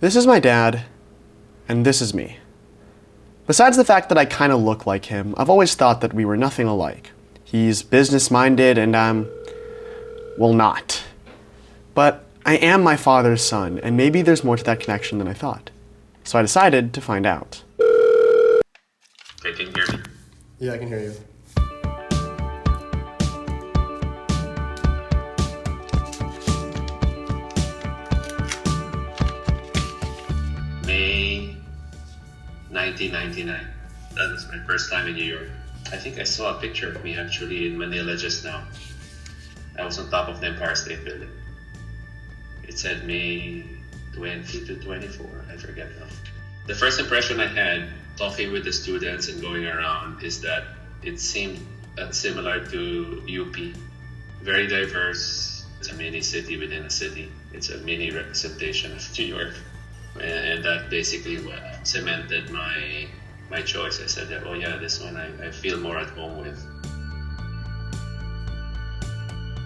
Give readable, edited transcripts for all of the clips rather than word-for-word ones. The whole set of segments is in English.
This is my dad, and this is me. Besides the fact that I kind of look like him, I've always thought that we were nothing alike. He's business-minded and I'm, well, not. But I am my father's son, and maybe there's more to that connection than I thought. So I decided to find out. Okay, can you hear me? Yeah, I can hear you. May 1999. That was my first time in New York. I think I saw a picture of me actually in Manila just now. I was on top of the Empire State Building. It said May 20 to 24, I forget now. The first impression I had talking with the students and going around is that it seemed similar to UP. Very diverse. It's a mini city within a city. It's a mini representation of New York. And that basically cemented my choice. I said that, oh yeah, this one I feel more at home with.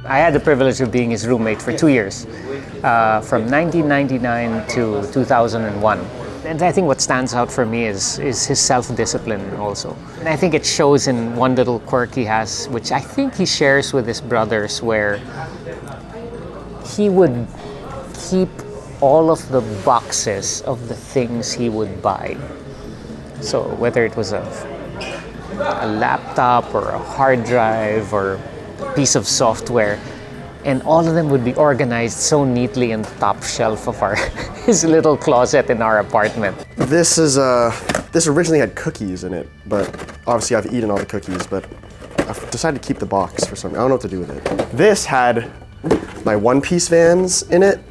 I had the privilege of being his roommate for 2 years, from 1999 to 2001. And I think what stands out for me is his self-discipline also. And I think it shows in one little quirk he has, which I think he shares with his brothers, where he would keep all of the boxes of the things he would buy. So whether it was a laptop or a hard drive or a piece of software, and all of them would be organized so neatly in the top shelf of his little closet in our apartment. This originally had cookies in it, but obviously I've eaten all the cookies, but I've decided to keep the box for some reason. I don't know what to do with it. This had my One Piece Vans in it,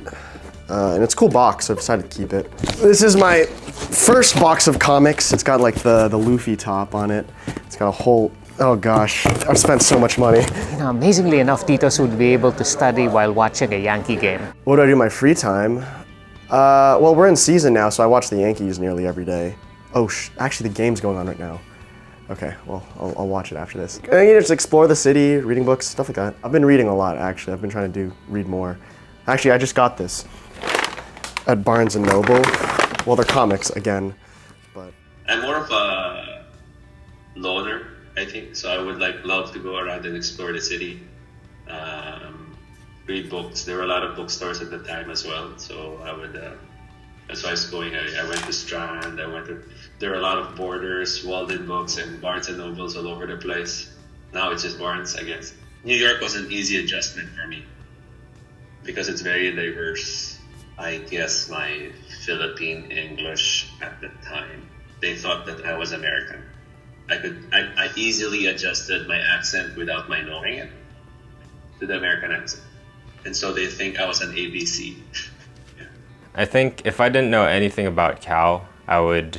and it's a cool box, so I've decided to keep it. This is my first box of comics. It's got like the Luffy top on it. It's got a whole, oh gosh, I've spent so much money. You know, amazingly enough, Titos would be able to study while watching a Yankee game. What do I do in my free time? Well, we're in season now, so I watch the Yankees nearly every day. Oh, actually the game's going on right now. Okay, well, I'll watch it after this. I just explore the city, reading books, stuff like that. I've been reading a lot, actually. I've been trying to read more. Actually, I just got this at Barnes & Noble. Well, they're comics, again, but... I'm more of a loner, I think, so I would love to go around and explore the city, read books. There were a lot of bookstores at the time as well, so I would, that's why I was going. I went to Strand, there were a lot of Borders, Walden Books, and Barnes & Nobles all over the place. Now it's just Barnes, I guess. New York was an easy adjustment for me because it's very diverse. I guess my Philippine English at the time, they thought that I was American. I easily adjusted my accent without my knowing it to the American accent. And so they think I was an ABC. Yeah. I think if I didn't know anything about Cal, I would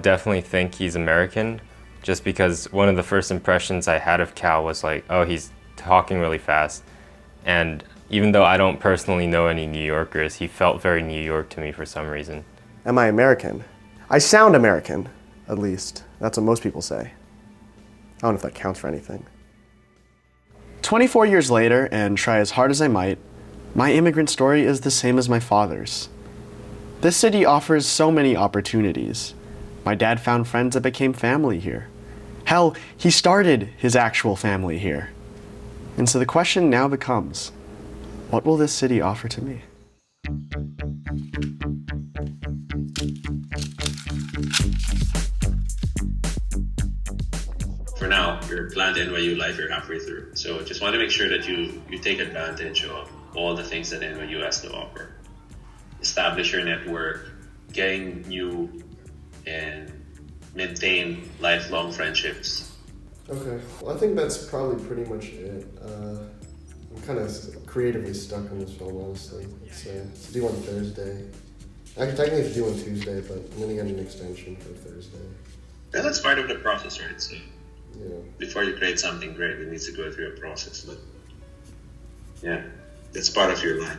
definitely think he's American, just because one of the first impressions I had of Cal was like, oh, he's talking really fast. And even though I don't personally know any New Yorkers, he felt very New York to me for some reason. Am I American? I sound American, at least. That's what most people say. I don't know if that counts for anything. 24 years later, and try as hard as I might, my immigrant story is the same as my father's. This city offers so many opportunities. My dad found friends that became family here. Hell, he started his actual family here. And so the question now becomes, what will this city offer to me? For now, your planned NYU life, you're halfway through. So just want to make sure that you take advantage of all the things that NYU has to offer. Establish your network, gain new and maintain lifelong friendships. Okay, well I think that's probably pretty much it. I'm kind of creatively stuck on this film, honestly. It's due on Thursday. Actually, technically it's due on Tuesday, but I'm going to get an extension for Thursday. And that's part of the process, right? So Yeah. before you create something great, it needs to go through a process. But yeah, it's part of your life.